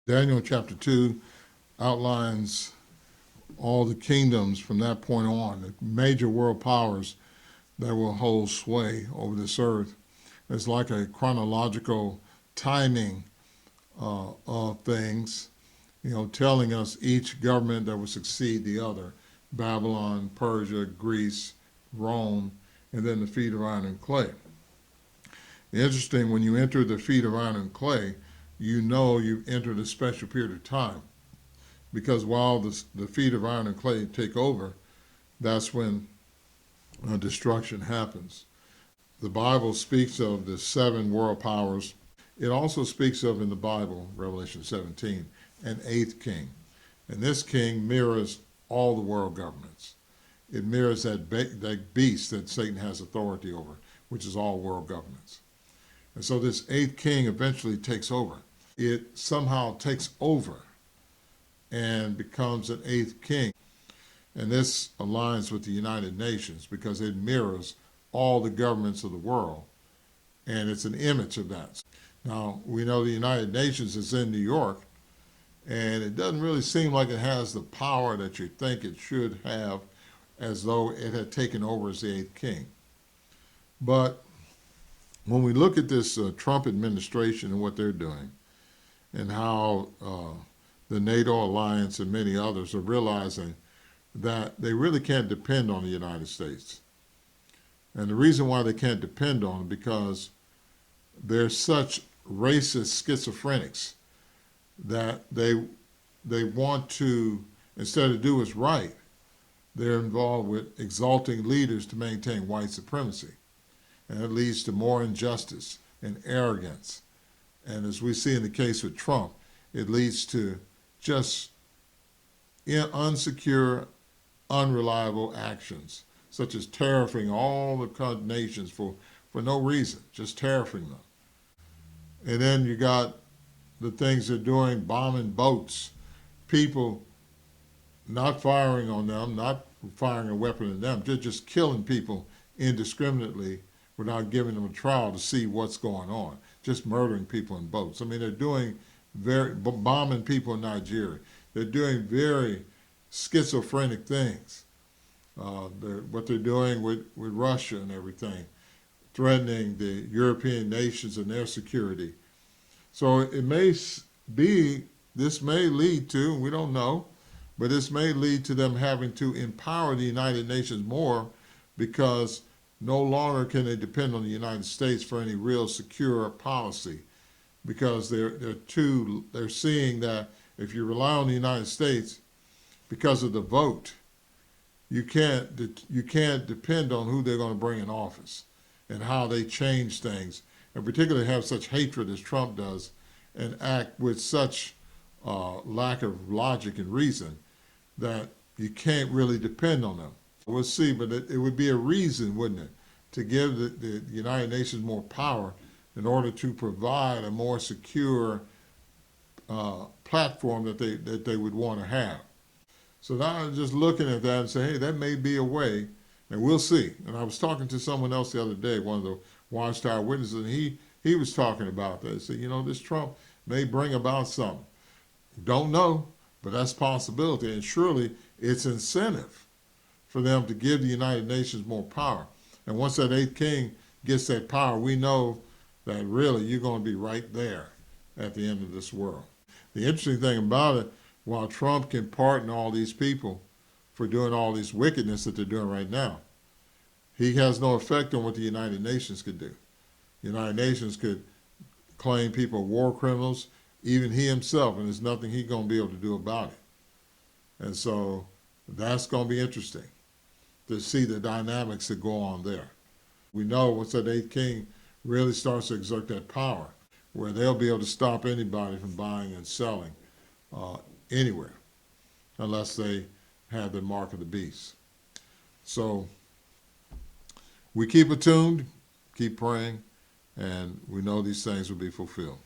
Daniel chapter 2 outlines all the kingdoms from that point on, the major world powers that will hold sway over this earth. It's like a chronological timing of things, telling us each government that will succeed the other: Babylon, Persia, Greece, Rome, and then the feet of iron and clay. Interesting, when you enter the feet of iron and clay, you know you've entered a special period of time, because while the feet of iron and clay take over, that's when destruction happens. The Bible speaks of the seven world powers. It also speaks of, in the Bible, Revelation 17, an eighth king. And this king mirrors all the world governments. It mirrors that beast that Satan has authority over, which is all world governments. And so this eighth king eventually takes over. It somehow takes over and becomes an eighth king. And this aligns with the United Nations because it mirrors all the governments of the world, and it's an image of that. Now, we know the United Nations is in New York, and it doesn't really seem like it has the power that you think it should have, as though it had taken over as the eighth king. But when we look at this Trump administration and what they're doing, and how the NATO alliance and many others are realizing that they really can't depend on the United States. And the reason why they can't depend on it because they're such racist schizophrenics that they want to, instead of do what's right, they're involved with exalting leaders to maintain white supremacy. And it leads to more injustice and arrogance. And as we see in the case with Trump, it leads to just unsecure, unreliable actions, such as tariffing all the nations for no reason, just tariffing them. And then you got the things they're doing, bombing boats, people not firing on them, not firing a weapon at them, just killing people indiscriminately without giving them a trial to see what's going on, just murdering people in boats. I mean, they're doing bombing people in Nigeria. They're doing very schizophrenic things. What they're doing with Russia and everything, threatening the European nations and their security. So it may be, this may lead to, we don't know, but this may lead to them having to empower the United Nations more, because no longer can they depend on the United States for any real secure policy, because they're seeing that if you rely on the United States because of the vote, you can't depend on who they're going to bring in office and how they change things, and particularly have such hatred as Trump does and act with such lack of logic and reason that you can't really depend on them. We'll see, but it would be a reason, wouldn't it, to give the United Nations more power in order to provide a more secure platform that they would want to have. So now I'm just looking at that and say, hey, that may be a way, and we'll see. And I was talking to someone else the other day, one of the Watchtower witnesses, and he was talking about that. He said, this Trump may bring about something. Don't know, but that's a possibility, and surely it's incentive for them to give the United Nations more power. And once that eighth king gets that power, we know that really you're going to be right there at the end of this world. The interesting thing about it, while Trump can pardon all these people for doing all this wickedness that they're doing right now, he has no effect on what the United Nations could do. The United Nations could claim people war criminals, even he himself, and there's nothing he's going to be able to do about it. And so that's going to be interesting to see the dynamics that go on there. We know once that eighth king really starts to exert that power, where they'll be able to stop anybody from buying and selling anywhere, unless they have the mark of the beast. So we keep attuned, keep praying, and we know these things will be fulfilled.